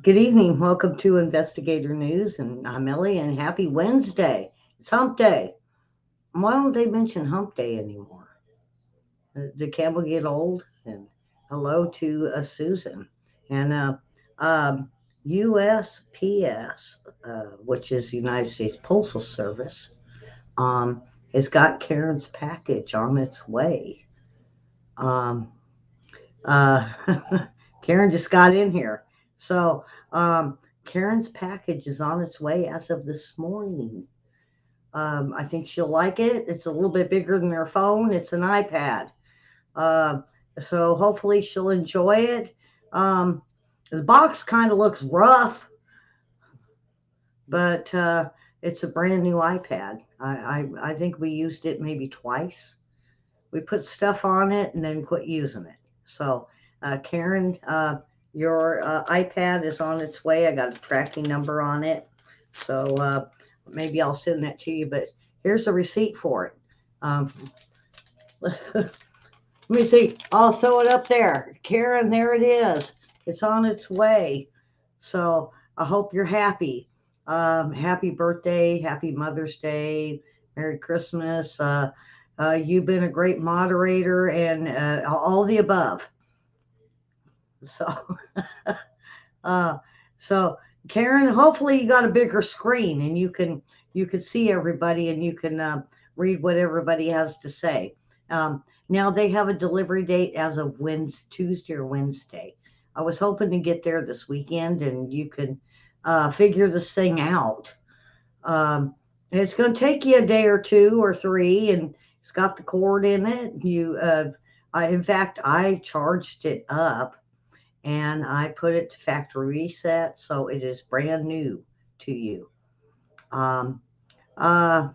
Good evening. Welcome to Investigator News, and I'm Ellie, and happy Wednesday. It's hump day. Why don't they mention hump day anymore? Did Campbell get old? And hello to Susan. And um, USPS, which is United States Postal Service, um, has got Karen's package on its way. Um, uh, Karen just got in here. So, Karen's package is on its way as of this morning. I think she'll like it. It's a little bit bigger than her phone. It's an iPad. Uh, so hopefully she'll enjoy it. Um, the box kind of looks rough, but it's a brand new iPad. I think we used it maybe twice. We put stuff on it and then quit using it. So, Karen, your iPad is on its way. I got a tracking number on it. So maybe I'll send that to you. But here's a receipt for it. Let me see. I'll throw it up there. Karen, there it is. It's on its way. So I hope you're happy. Happy birthday. Happy Mother's Day. Merry Christmas. You've been a great moderator and all the above. So, uh, so Karen, hopefully you got a bigger screen and you can see everybody and you can read what everybody has to say. Now they have a delivery date as of Wednesday, Tuesday or Wednesday. I was hoping to get there this weekend and you can figure this thing out. Um, it's going to take you a day or two or three, and it's got the cord in it. In fact, I charged it up and I put it to factory reset, so it is brand new to you. Um, uh,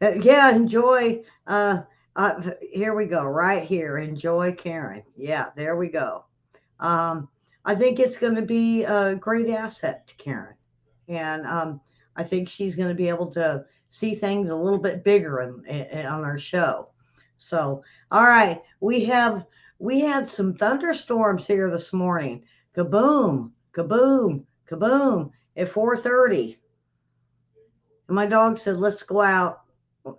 yeah, enjoy. Here we go, right here. Enjoy, Karen. Yeah, there we go. Um, I think it's going to be a great asset to Karen, and I think she's going to be able to see things a little bit bigger on our show. So, all right, we had some thunderstorms here this morning. Kaboom, kaboom, kaboom at 4:30. My dog said, "Let's go out."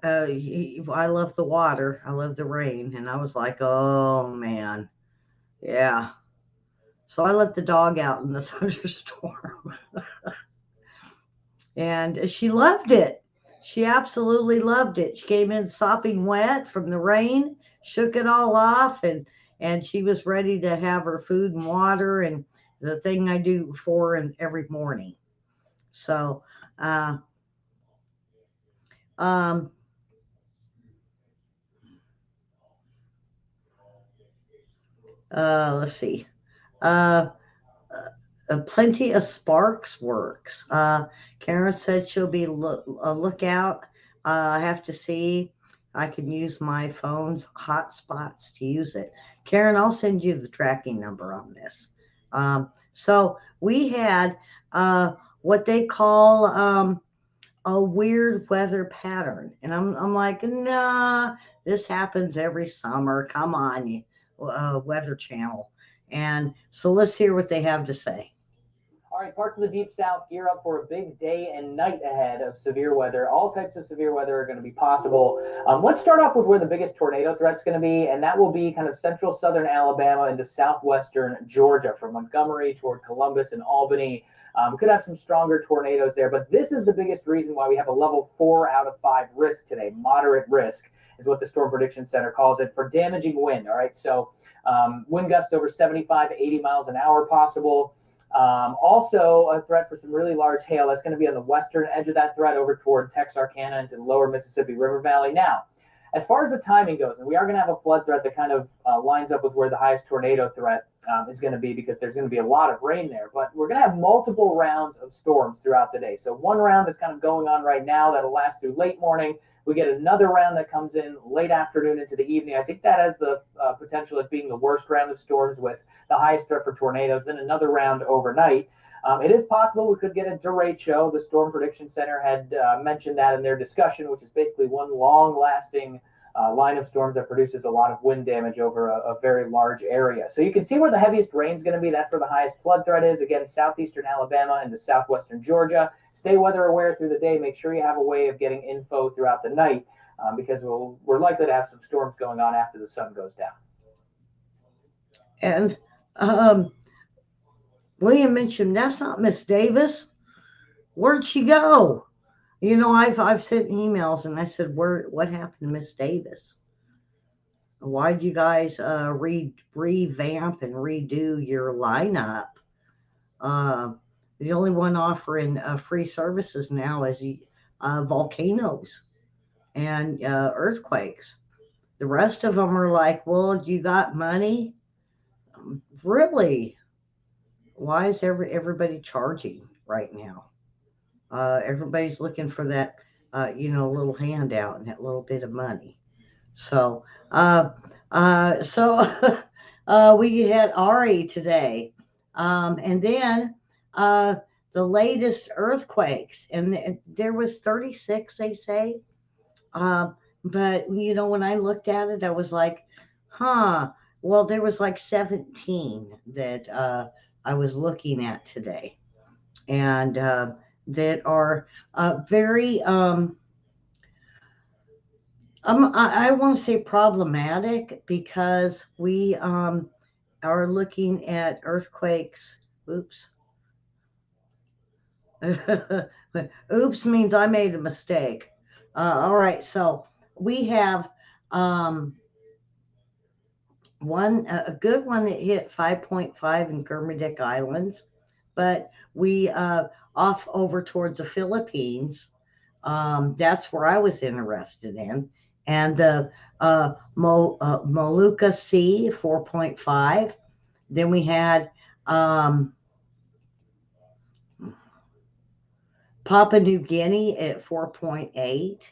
I love the water. I love the rain, and I was like, "Oh man, yeah." So I let the dog out in the thunderstorm, and she loved it. She absolutely loved it. She came in sopping wet from the rain, shook it all off, and she was ready to have her food and water and the thing I do for her and every morning. So, uh, um, let's see. Uh, Plenty of Sparks works. Karen said she'll be a lookout. I have to see. I can use my phone's hotspots to use it. Karen, I'll send you the tracking number on this. So we had what they call a weird weather pattern, and I'm like, nah, this happens every summer. Come on, you Weather Channel. And so let's hear what they have to say. All right, parts of the deep south gear up for a big day and night ahead of severe weather. All types of severe weather are going to be possible. Let's start off with where the biggest tornado threat's going to be, and that will be kind of central southern Alabama into southwestern Georgia, from Montgomery toward Columbus and Albany. We could have some stronger tornadoes there, but this is the biggest reason why we have a level 4 out of 5 risk today. Moderate risk is what the Storm Prediction Center calls it for damaging wind. All right, so wind gusts over 75 to 80 miles an hour possible. Also, a threat for some really large hail. That's going to be on the western edge of that threat over toward Texarkana into the lower Mississippi River Valley. Now, as far as the timing goes, and we are going to have a flood threat that kind of lines up with where the highest tornado threat is going to be, because there's going to be a lot of rain there. But we're going to have multiple rounds of storms throughout the day. So one round that's kind of going on right now that'll last through late morning. We get another round that comes in late afternoon into the evening. I think that has the potential of being the worst round of storms with the highest threat for tornadoes. Then another round overnight. It is possible we could get a derecho. The Storm Prediction Center had mentioned that in their discussion, which is basically one long-lasting line of storms that produces a lot of wind damage over a very large area. So you can see where the heaviest rain is going to be. That's where the highest flood threat is. Again, southeastern Alabama into southwestern Georgia. Stay weather aware through the day. Make sure you have a way of getting info throughout the night because we're likely to have some storms going on after the sun goes down. And um, William mentioned that's not Miss Davis. Where'd she go? I've sent emails and I said, what happened to Miss Davis? Why'd you guys revamp and redo your lineup? Uh, the only one offering free services now is volcanoes and earthquakes. The rest of them are like, well, you got money? Really? Why is everybody charging right now? Everybody's looking for that, little handout and that little bit of money. So, uh, so we had Ari today, and then uh, the latest earthquakes, and there was 36, they say. Um, but when I looked at it, I was like, huh. Well, there was like 17 that I was looking at today, and that are very I want to say problematic because we are looking at earthquakes. Oops. Oops means I made a mistake. All right, so we have um, a good one that hit 5.5 in Kermadec Islands, but we off over towards the Philippines. That's where I was interested in, and the Molucca Sea 4.5. Then we had um, Papua New Guinea at 4.8.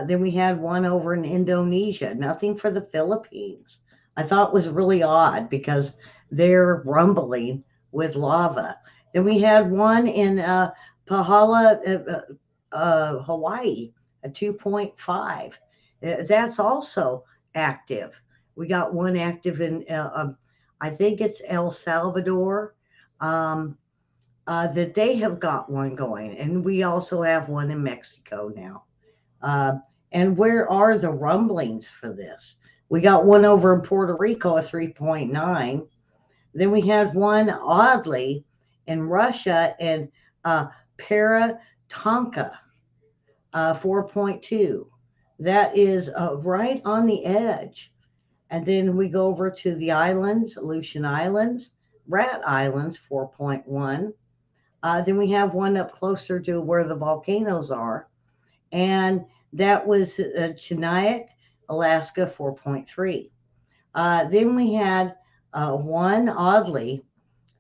Then we had one over in Indonesia, nothing for the Philippines. I thought was really odd because they're rumbling with lava. Then we had one in Pahala, Hawaii, a 2.5. That's also active. We got one active in, I think it's El Salvador. Um, that they have got one going, and we also have one in Mexico now. Uh, and where are the rumblings for this? We got one over in Puerto Rico at 3.9. Then we had one, oddly, in Russia and Paratonka, 4.2. That is right on the edge. And then we go over to the islands, Aleutian Islands, Rat Islands, 4.1. Then we have one up closer to where the volcanoes are, and that was Chinook, Alaska, 4.3. Then we had one, oddly,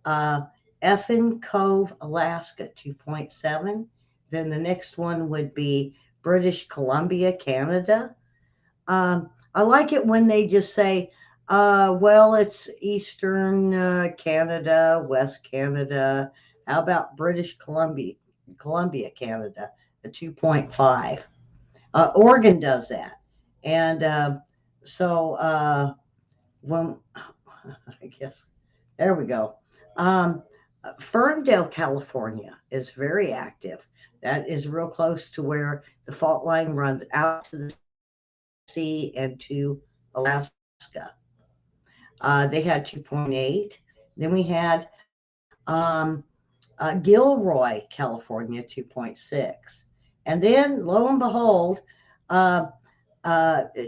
uh, Effin Cove, Alaska, 2.7. Then the next one would be British Columbia, Canada. I like it when they just say, well, it's Eastern Canada, West Canada. How about Columbia, Canada, a 2.5? Oregon does that. And so when I guess there we go. Um, Ferndale, California is very active. That is real close to where the fault line runs out to the sea and to Alaska. They had 2.8. Then we had Gilroy, California, 2.6. And then, lo and behold, uh,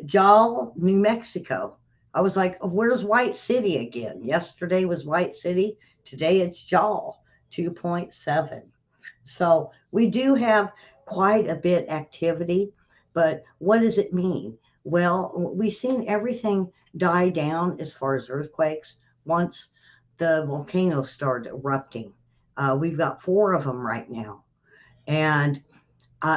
Jal, New Mexico. I was like, where's White City again? Yesterday was White City. Today it's Jal, 2.7. So we do have quite a bit activity, but what does it mean? Well, we've seen everything die down as far as earthquakes once the volcanoes started erupting. We've got four of them right now. And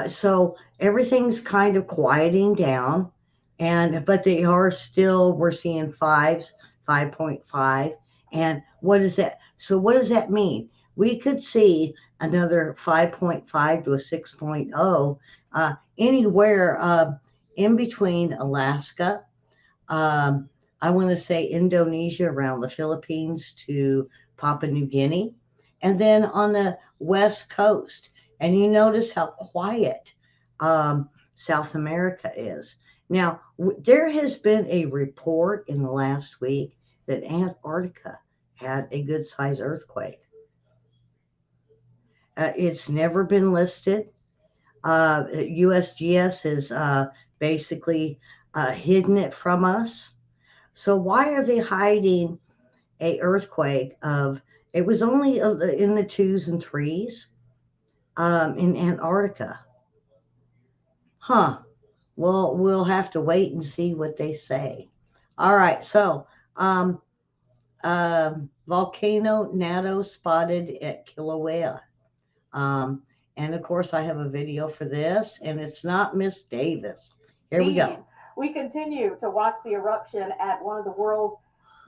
so everything's kind of quieting down, and but they are still, we're seeing fives, 5.5. And what is that? So what does that mean? We could see another 5.5 to a 6.0 anywhere in between Alaska, um, I want to say Indonesia, around the Philippines to Papua New Guinea, and then on the west coast. And you notice how quiet South America is. Now, there has been a report in the last week that Antarctica had a good sized earthquake. It's never been listed. USGS has basically hidden it from us. So why are they hiding a earthquake of? It was only in the twos and threes in Antarctica, huh? Well, we'll have to wait and see what they say. All right, so um, volcano Nato spotted at Kilauea. Um, and of course, I have a video for this, and it's not Miss Davis. Here we go. We continue to watch the eruption at one of the world's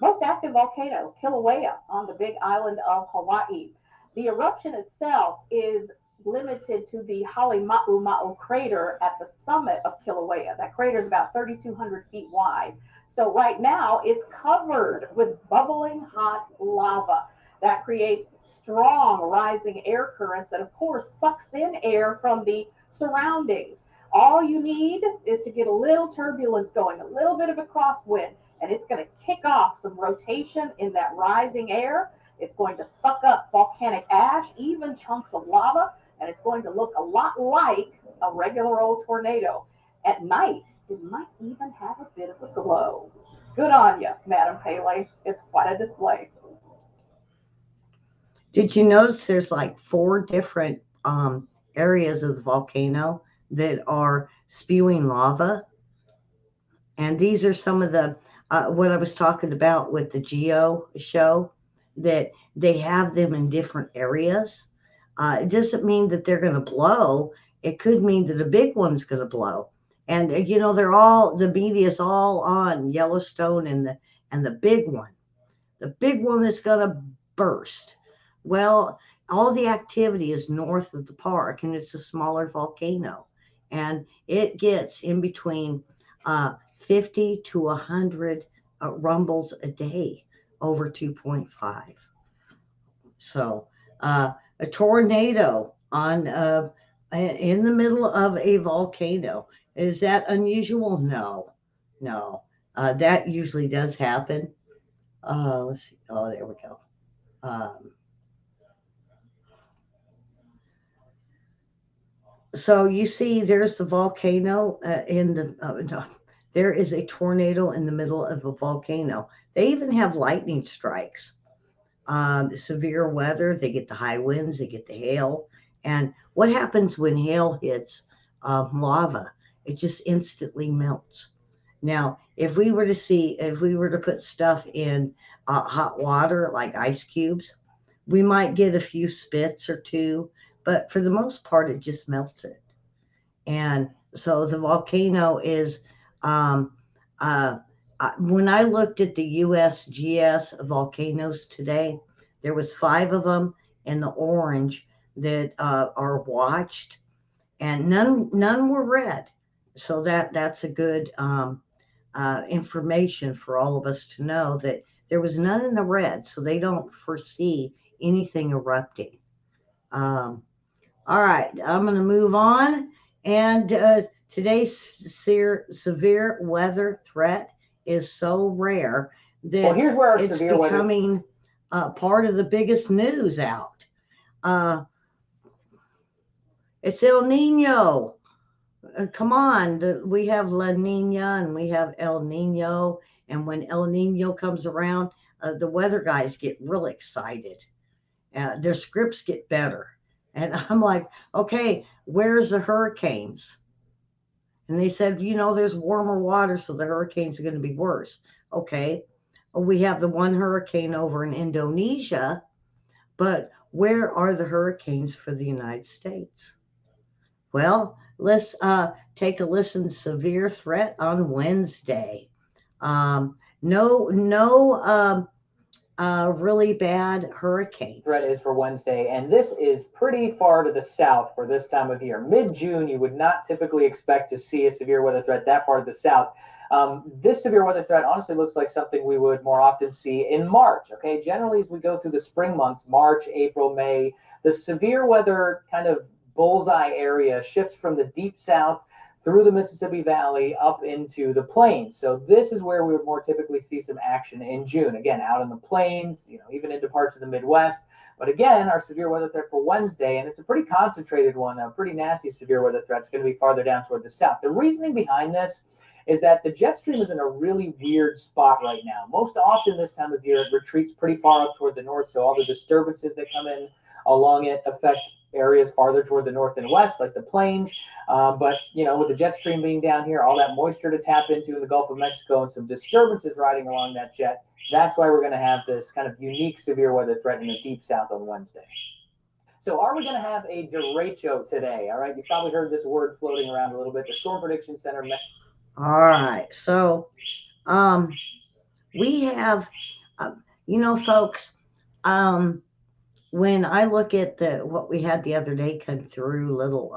most active volcanoes, Kilauea, on the big island of Hawaii. The eruption itself is limited to the Halemaumau crater at the summit of Kilauea. That crater is about 3,200 feet wide. So right now it's covered with bubbling hot lava. That creates strong rising air currents that, of course, sucks in air from the surroundings. All you need is to get a little turbulence going, a little bit of a crosswind, and it's going to kick off some rotation in that rising air. It's going to suck up volcanic ash, even chunks of lava, and it's going to look a lot like a regular old tornado. At night, it might even have a bit of a glow. Good on you, Madam Paley. It's quite a display. Did you notice there's like four different areas of the volcano that are spewing lava? And these are some of the what I was talking about with the Geo show, that they have them in different areas. It doesn't mean that they're going to blow. It could mean that a big one's going to blow. And they're all, the media is all on Yellowstone and the big one. The big one is going to burst. Well, all the activity is north of the park, and it's a smaller volcano, and it gets in between 50 to 100 rumbles a day over 2.5. So a tornado on in the middle of a volcano, is that unusual? No, no. That usually does happen. Let's see. Oh, there we go. Um, so you see, there's the volcano in the. No, there is a tornado in the middle of a volcano. They even have lightning strikes. Severe weather. They get the high winds. They get the hail. And what happens when hail hits lava? It just instantly melts. Now, if we were to put stuff in hot water like ice cubes, we might get a few spits or two, but for the most part, it just melts it. And so the volcano is, um, uh, when I looked at the USGS volcanoes today, there was five of them in the orange that are watched, and none were red. So that's a good information for all of us to know that there was none in the red, so they don't foresee anything erupting. Um, all right, I'm going to move on. And today's severe weather threat is so rare Well, that here's where our it's severe weather. becoming part of the biggest news out. Uh, it's El Nino. Come on, we have La Nina and we have El Nino. And when El Nino comes around, the weather guys get real excited. Their scripts get better. And I'm like, okay, where's the hurricanes? And they said, there's warmer water, so the hurricanes are going to be worse. Okay, we have the one hurricane over in Indonesia, but where are the hurricanes for the United States? Well, let's take a listen. Severe threat on Wednesday. No really bad Threat hurricanes. is for Wednesday, and this is pretty far to the south for this time of year. Mid-June, you would not typically expect to see a severe weather threat that far to the south. This severe weather threat honestly looks like something we would more often see in March. Okay, generally as we go through the spring months, March, April, May, the severe weather kind of bullseye area shifts from the deep south through the Mississippi Valley up into the plains. So this is where we would more typically see some action in June. Again, out in the plains, even into parts of the Midwest. But again, our severe weather threat for Wednesday, and it's a pretty concentrated one, a pretty nasty severe weather threat, is going to be farther down toward the south. The reasoning behind this is that the jet stream is in a really weird spot right now. Most often this time of year, it retreats pretty far up toward the north, so all the disturbances that come in along it affect areas farther toward the north and west, like the plains. But with the jet stream being down here, all that moisture to tap into in the Gulf of Mexico, and some disturbances riding along that jet, that's why we're going to have this kind of unique severe weather threat in the deep south on Wednesday. So are we going to have a derecho today? All right, you probably heard this word floating around a little bit. The Storm Prediction Center. All right. So um, we have, uh, folks, um, when I look at the what we had the other day come through, little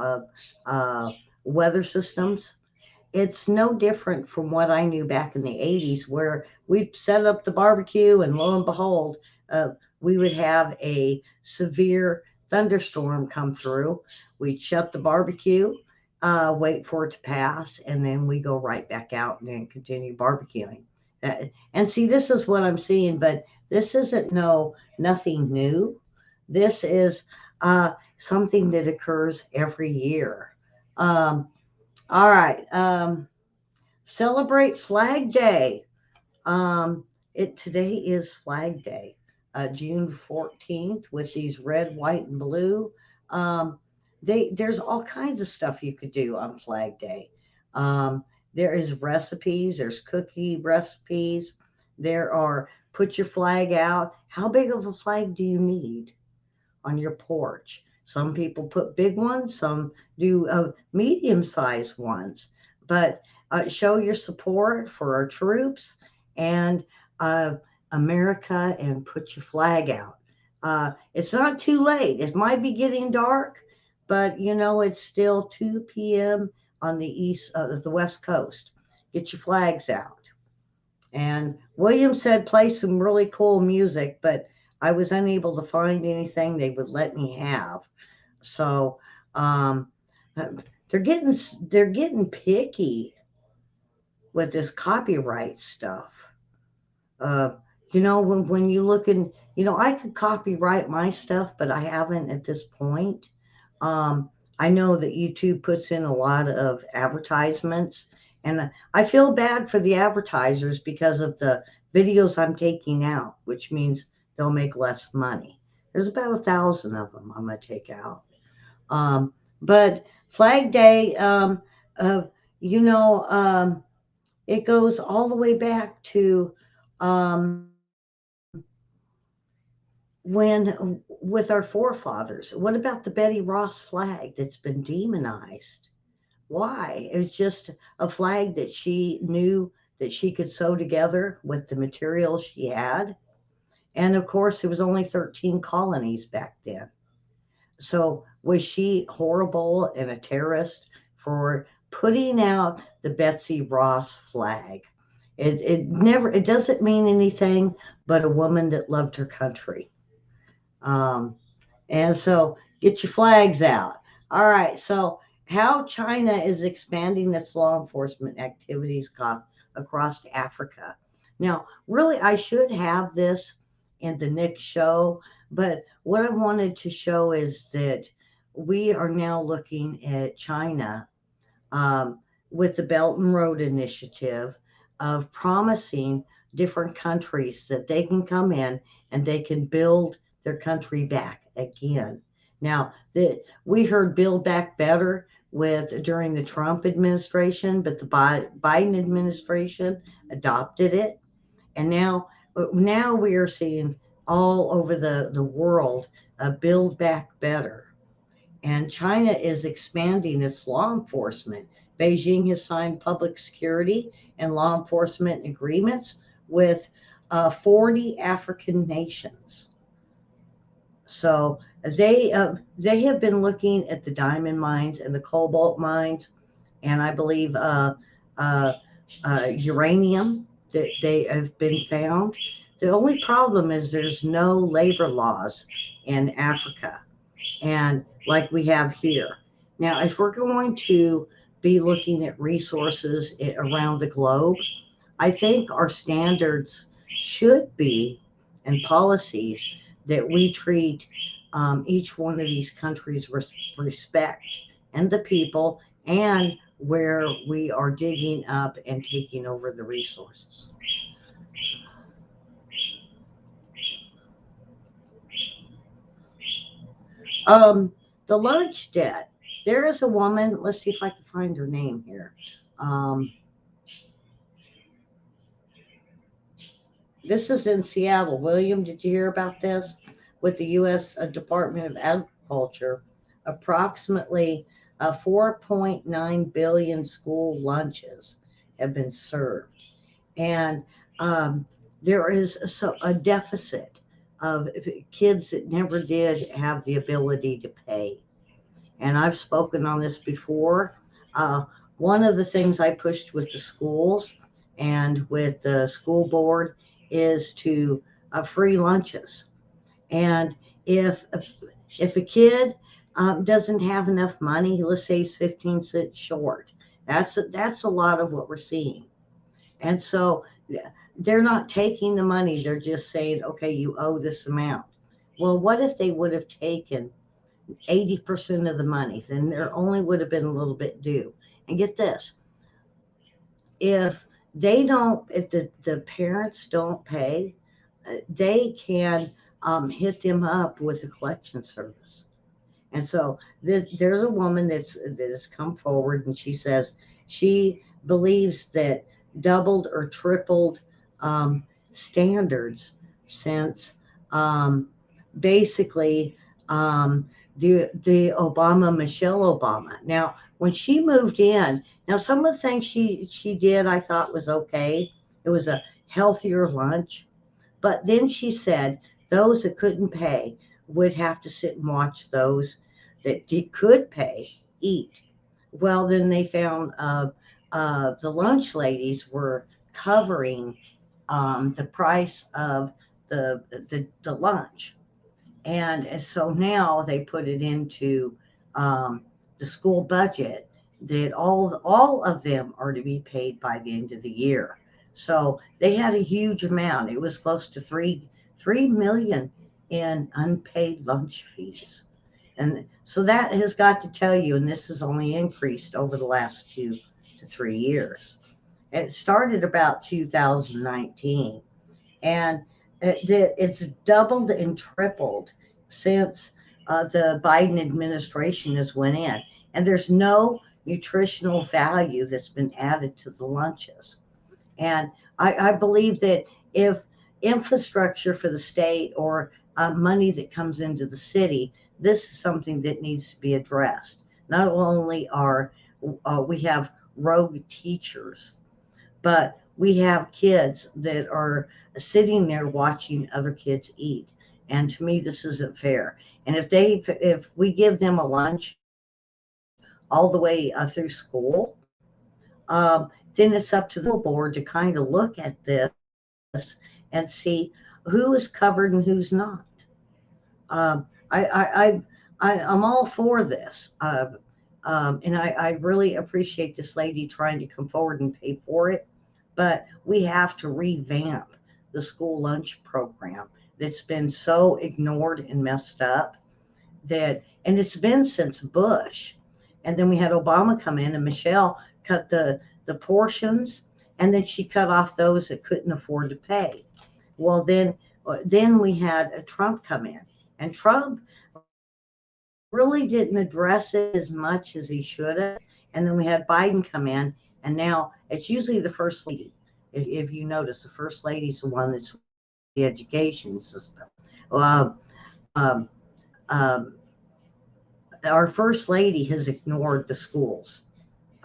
weather systems, it's no different from what I knew back in the 80s, where we'd set up the barbecue, and lo and behold, uh, we would have a severe thunderstorm come through. We'd shut the barbecue, wait for it to pass, and then we go right back out and then continue barbecuing. And see, this is what I'm seeing, but this isn't nothing new. This is something that occurs every year. Um, all right. Celebrate Flag Day. Um, it today is Flag Day, June 14th, with these red, white, and blue. Um, there's all kinds of stuff you could do on Flag Day. Um, there is recipes. There's cookie recipes. There are put your flag out. How big of a flag do you need on your porch? Some people put big ones, some do medium sized ones, but show your support for our troops and uh, America, and put your flag out. It's not too late. It might be getting dark, but it's still 2 p.m. on the West Coast. Get your flags out. And William said play some really cool music, but I was unable to find anything they would let me have. So um, uh, they're getting they're getting picky with this copyright stuff. Uh, when you look in, I could copyright my stuff, but I haven't at this point. Um, I know that YouTube puts in a lot of advertisements, and I feel bad for the advertisers because of the videos I'm taking out, which means they'll make less money. There's about 1,000 of them I'm going to take out. But Flag Day, uh, you know, um, it goes all the way back to um, when with our forefathers. What about the Betty Ross flag that's been demonized? Why? It was just a flag that she knew that she could sew together with the material she had. And of course, there was only 13 colonies back then. So was she horrible and a terrorist for putting out the Betsy Ross flag? It doesn't mean anything but a woman that loved her country. Um, and so get your flags out. All right. So how China is expanding its law enforcement activities across Africa. Now, really, I should have this in the next show, but what I wanted to show is that we are now looking at China, um, with the Belt and Road Initiative, of promising different countries that they can come in and they can build their country back again. Now, we heard Build Back Better with during the Trump administration, but the Biden administration adopted it, and now we are seeing all over the world Build Back Better. And China is expanding its law enforcement. Beijing has signed public security and law enforcement agreements with 40 African nations. So they have been looking at the diamond mines and the cobalt mines, and I believe uh, uranium that they have been found. The only problem is there's no labor laws in Africa, and like we have here. Now, if we're going to be looking at resources around the globe, I think our standards should be and policies that we treat each one of these countries with respect and the people and where we are digging up and taking over the resources. Um, the lunch debt. There is a woman. Let's see if I can find her name here. Um, this is in Seattle. William, did you hear about this? With the U.S. Department of Agriculture, approximately 4.9 billion school lunches have been served. And um, there is a deficit of kids that never did have the ability to pay. And I've spoken on this before. Uh, One of the things I pushed with the schools and with the school board is to free lunches. And if if a kid doesn't have enough money, let's say he's 15 cents short, that's a lot of what we're seeing. And so they're not taking the money; they're just saying, "Okay, you owe this amount." Well, what if they would have taken 80% of the money, then there only would have been a little bit due. And get this, if if the parents don't pay, they can hit them up with a collection service. And so there's a woman that has come forward and she says she believes that doubled or tripled um, standards since basically the Michelle Obama. Now, when she moved in, now some of the things she did I thought was okay. It was a healthier lunch, but then she said those that couldn't pay would have to sit and watch those that could pay eat. Well, then they found the lunch ladies were covering the price of the lunch. And so now they put it into um, the school budget that all of them are to be paid by the end of the year. So they had a huge amount. It was close to 3 million in unpaid lunch fees. And so that has got to tell you, and this has only increased over the last 2 to 3 years. It started about 2019, and it's doubled and tripled since the Biden administration has went in, and there's no nutritional value that's been added to the lunches. And I believe that if infrastructure for the state or money that comes into the city, this is something that needs to be addressed. Not only are we have rogue teachers, but we have kids that are sitting there watching other kids eat. And to me, this isn't fair. And if we give them a lunch all the way through school, then it's up to the school board to kind of look at this and see who is covered and who's not. Um, I, I, I, I'm all for this. And I really appreciate this lady trying to come forward and pay for it. But we have to revamp the school lunch program that's been so ignored and messed up and it's been since Bush. And then we had Obama come in and Michelle cut the portions, and then she cut off those that couldn't afford to pay. Well, then we had a Trump come in, and Trump really didn't address it as much as he should have. And then we had Biden come in, and now it's usually the first lady. If you notice, the first lady's the one that's the education system. Um, um, um, our first lady has ignored the schools.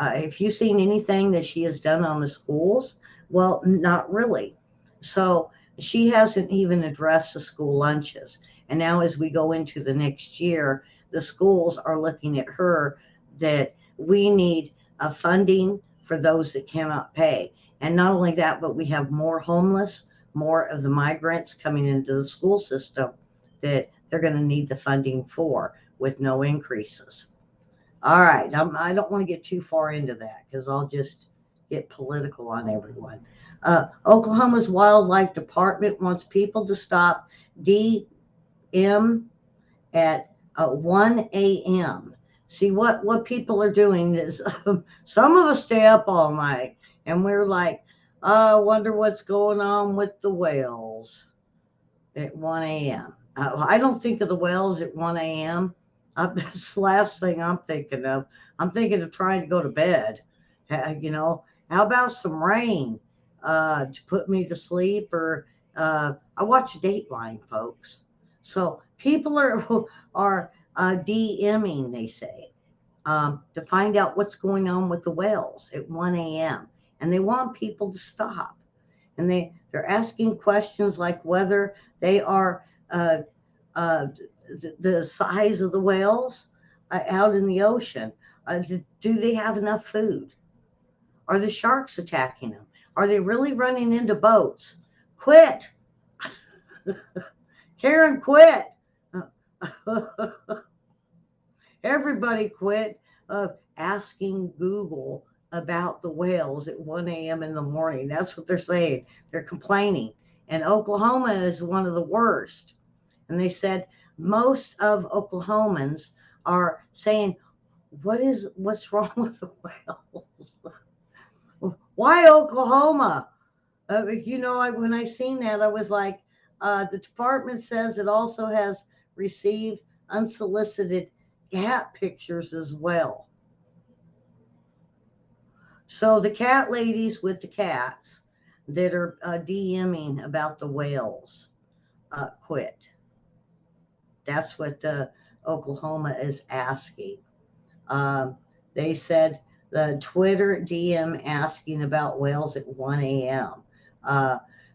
If you've seen anything that she has done on the schools, well, not really. So She hasn't even addressed the school lunches. And now, as we go into the next year, the schools are looking at her that we need a funding for those that cannot pay. And not only that, but we have more homeless, more of the migrants coming into the school system that they're going to need the funding for with no increases. All right, I don't want to get too far into that because I'll just get political on everyone. Oklahoma's Wildlife Department wants people to stop DM at 1 a.m. See, what people are doing is some of us stay up all night and we're like, I wonder what's going on with the whales at 1 a.m. I don't think of the whales at 1 a.m. That's the last thing I'm thinking of. I'm thinking of trying to go to bed. How about some rain to put me to sleep? Or I watch Dateline, folks. So people are DMing, they say, to find out what's going on with the whales at 1 a.m. And they want people to stop. And they're asking questions like whether they are uh, the size of the whales out in the ocean. Do they have enough food? Are the sharks attacking them? Are they really running into boats? Quit. Karen, quit. Everybody quit asking Google about the whales at 1 a.m. in the morning. That's what they're saying. They're complaining. And Oklahoma is one of the worst. And they said most of Oklahomans are saying, what's wrong with the whales? Why Oklahoma? When I seen that, I was like, the department says it also has received unsolicited cat pictures as well. So the cat ladies with the cats that are DMing about the whales quit. That's what Oklahoma is asking. Um, they said the Twitter DM asking about whales at 1 a.m.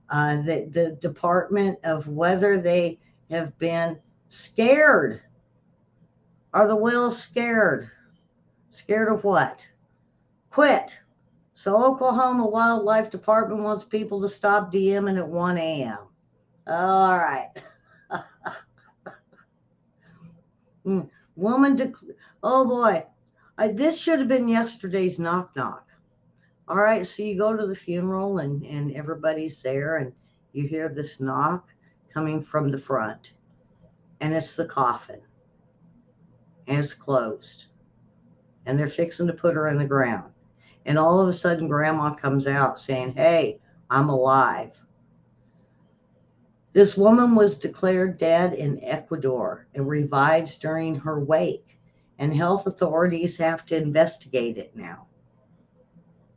The Department of whether they have been scared. Are the whales scared? Scared of what? Quit. So Oklahoma Wildlife Department wants people to stop DMing at 1 a.m. All right. Woman, oh boy, this should have been yesterday's knock knock. All right, so you go to the funeral and everybody's there and you hear this knock coming from the front and it's the coffin and it's closed and they're fixing to put her in the ground. And all of a sudden, grandma comes out saying, hey, I'm alive. This woman was declared dead in Ecuador and revives during her wake. And health authorities have to investigate it now.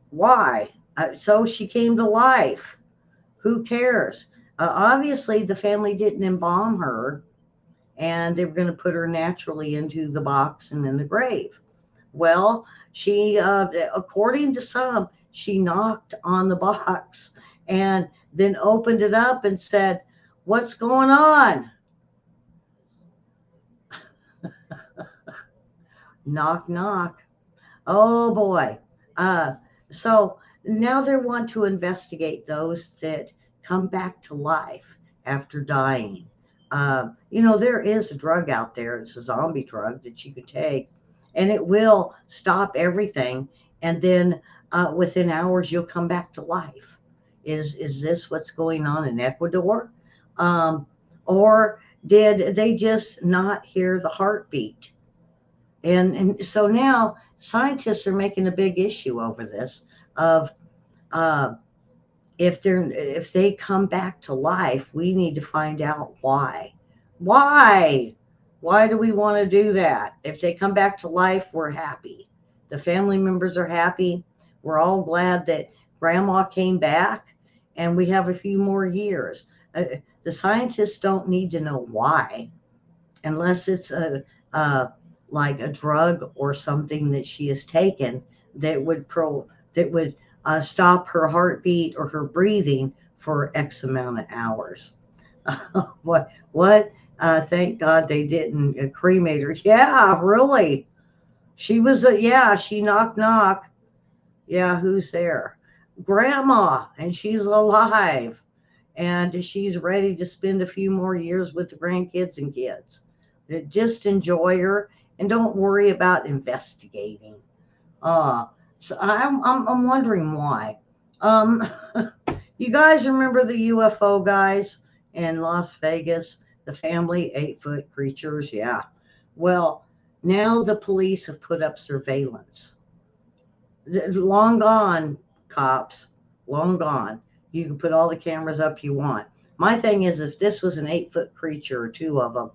Why? So she came to life. Who cares? Obviously, the family didn't embalm her and they were going to put her naturally into the box and in the grave. Well, she, according to some, she knocked on the box and then opened it up and said, what's going on? Knock, knock. Oh, boy. So now they want to investigate those that come back to life after dying. There is a drug out there. It's a zombie drug that you can take and it will stop everything. And then within hours, you'll come back to life. Is this what's going on in Ecuador? Or did they just not hear the heartbeat? And so now scientists are making a big issue over this of if they come back to life, we need to find out why. Why do we want to do that? If they come back to life, we're happy. The family members are happy. We're all glad that grandma came back and we have a few more years. The scientists don't need to know why, unless it's like a drug or something that she has taken that would stop her heartbeat or her breathing for X amount of hours. What? What? Thank God they didn't cremate her. Yeah, really. She was a, yeah, she knock knock. Yeah, who's there? Grandma, and she's alive. And she's ready to spend a few more years with the grandkids and kids. Just enjoy her and don't worry about investigating. Uh, so I'm wondering why. Um, you guys remember the UFO guys in Las Vegas? The family 8-foot creatures? Yeah. Well, now the police have put up surveillance. Long gone, cops. Long gone. You can put all the cameras up you want. My thing is, if this was an 8-foot creature or two of them,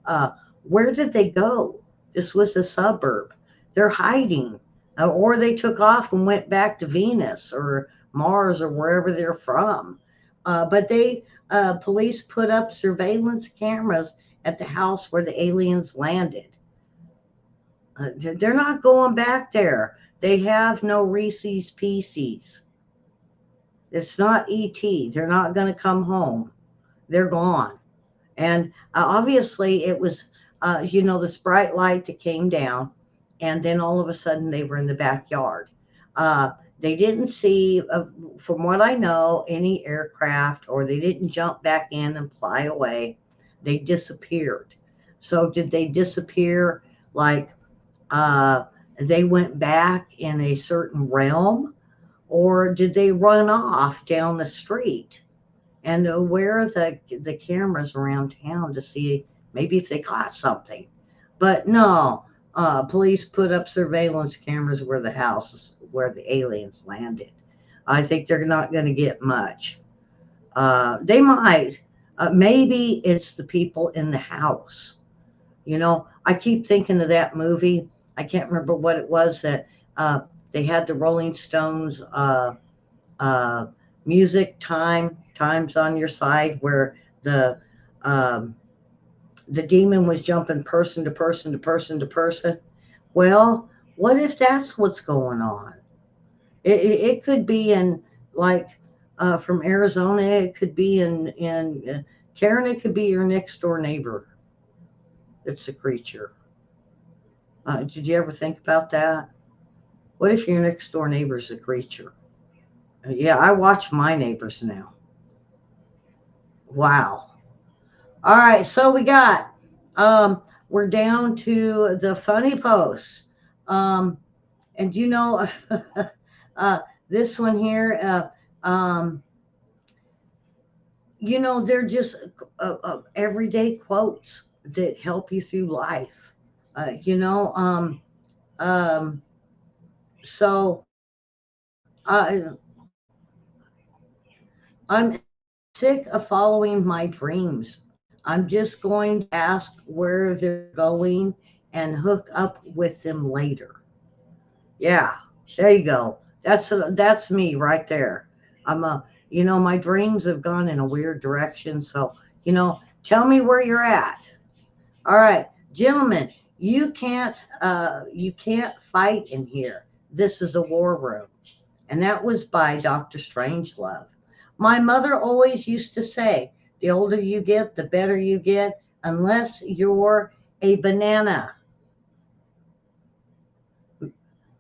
uh, where did they go? This was a suburb. They're hiding, or they took off and went back to Venus or Mars or wherever they're from. But they police put up surveillance cameras at the house where the aliens landed. They're not going back there. They have no Reese's Pieces. It's not ET. They're not going to come home. They're gone. And obviously, it was, this bright light that came down, and then all of a sudden they were in the backyard. They didn't see, from what I know, any aircraft, or they didn't jump back in and fly away. They disappeared. So, did they disappear like uh, they went back in a certain realm, or did they run off down the street? And where are the cameras around town to see maybe if they caught something? But no, police put up surveillance cameras where the houses where the aliens landed. I think they're not going to get much. They might. Maybe it's the people in the house. I keep thinking of that movie. I can't remember what it was that they had the Rolling Stones uh, music times on your side, where um, the demon was jumping person to person to person to person. Well, what if that's what's going on? It could be in, like, from Arizona. It could be in Karen. It could be your next door neighbor. It's a creature. Did you ever think about that? What if your next door neighbor's a creature? Yeah, I watch my neighbors now. Wow. All right, so we're down to the funny posts. And uh, this one here, they're just everyday quotes that help you through life. Uh, you know, um, um, so I, I'm sick of following my dreams. I'm just going to ask where they're going and hook up with them later. Yeah, there you go. That's me right there. I'm a, my dreams have gone in a weird direction. So, tell me where you're at. All right, gentlemen, you can't fight in here. This is a war room. And that was by Dr. Strangelove. My mother always used to say, the older you get, the better you get, unless you're a banana.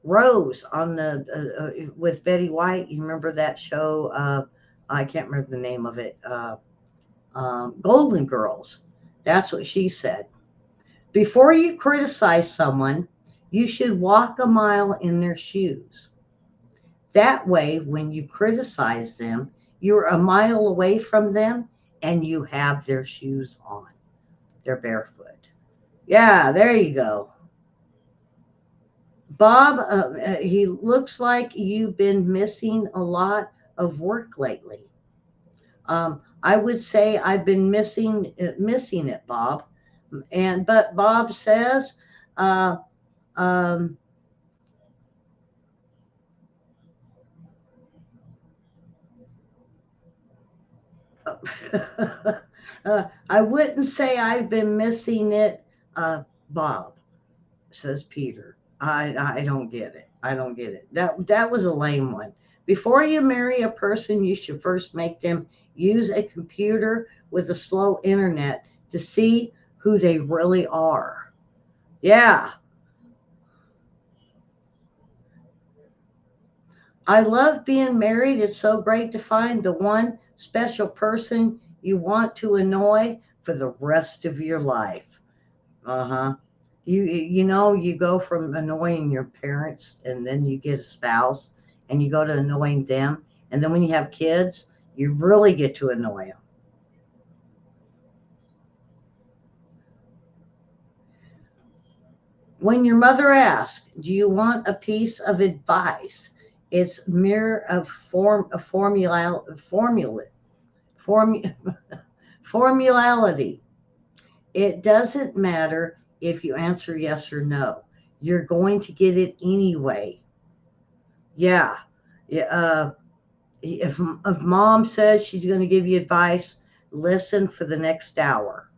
Rose on the with Betty White. You remember that show? I can't remember the name of it. Golden Girls. That's what she said. Before you criticize someone, you should walk a mile in their shoes. That way, when you criticize them, you're a mile away from them and you have their shoes on. They're barefoot. Yeah, there you go. Bob, he looks like you've been missing a lot of work lately. I would say I've been missing it, Bob. But Bob says, uh, um, I wouldn't say I've been missing it, Bob, says Peter. I don't get it. I don't get it. That was a lame one, Before you marry a person, you should first make them use a computer with a slow internet to see who they really are. Yeah, I love being married. It's so great to find the one special person you want to annoy for the rest of your life. Uh-huh. You go from annoying your parents and then you get a spouse and you go to annoying them, and then when you have kids, you really get to annoy them. When your mother asks, "Do you want a piece of advice?" It's mere of form, formularity. It doesn't matter if you answer yes or no. You're going to get it anyway. Yeah. Yeah, if mom says she's going to give you advice, listen for the next hour.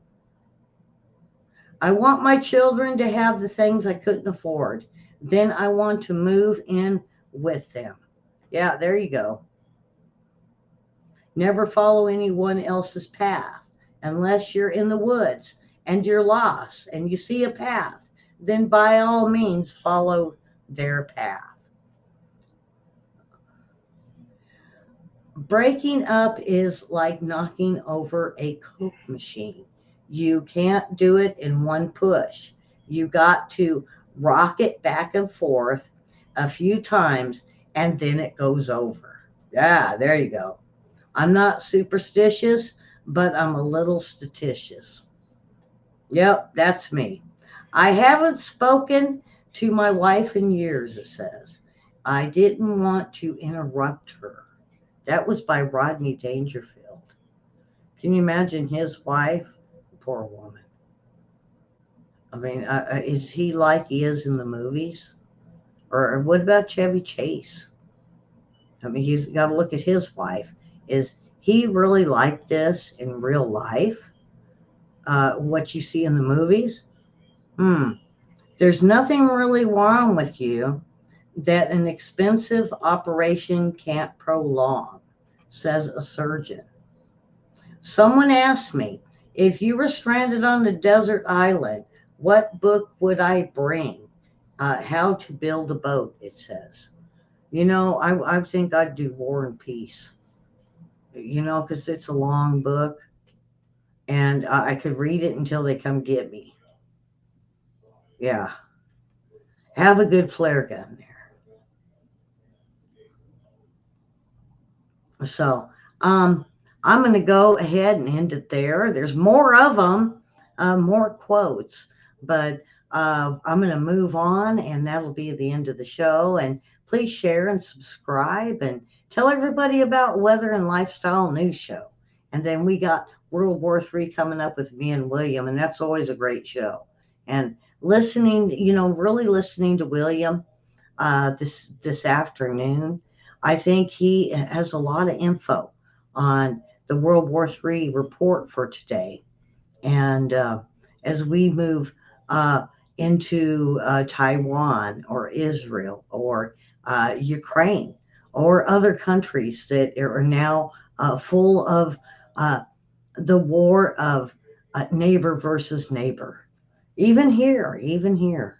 I want my children to have the things I couldn't afford. Then I want to move in with them. Yeah, there you go. Never follow anyone else's path unless you're in the woods and you're lost and you see a path. Then by all means follow their path. Breaking up is like knocking over a Coke machine. You can't do it in one push. You got to rock it back and forth a few times and then it goes over. Yeah, there you go. I'm not superstitious, but I'm a little statitious. Yep, that's me. I haven't spoken to my wife in years, it says. I didn't want to interrupt her. That was by Rodney Dangerfield. Can you imagine his wife? Poor woman. I mean, is he like he is in the movies? Or what about Chevy Chase? I mean, you've got to look at his wife. Is he really like this in real life? What you see in the movies? Hmm. There's nothing really wrong with you that an expensive operation can't prolong, says a surgeon. Someone asked me, if you were stranded on a desert island, what book would I bring? How to Build a Boat, it says. I think I'd do War and Peace, because it's a long book and I could read it until they come get me. Yeah. Have a good flare gun there. So, I'm going to go ahead and end it there. There's more of them, more quotes, but I'm going to move on, and that'll be the end of the show. And please share and subscribe and tell everybody about Weather and Lifestyle News Show. And then we got World War III coming up with me and William, and that's always a great show. And listening, really listening to William this afternoon. I think he has a lot of info on the World War III report for today. And as we move into Taiwan or Israel or Ukraine or other countries that are now full of the war of neighbor versus neighbor, even here.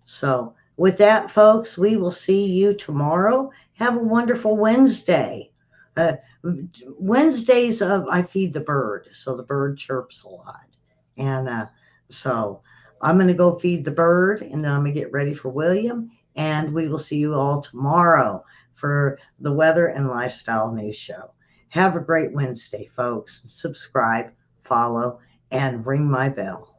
So, with that, folks, we will see you tomorrow. Have a wonderful Wednesday. Uh, Wednesdays I feed the bird, so the bird chirps a lot, and so I'm going to go feed the bird, and then I'm going to get ready for William, and we will see you all tomorrow for the Weather and Lifestyle News Show. Have a great Wednesday, folks. Subscribe, follow, and ring my bell.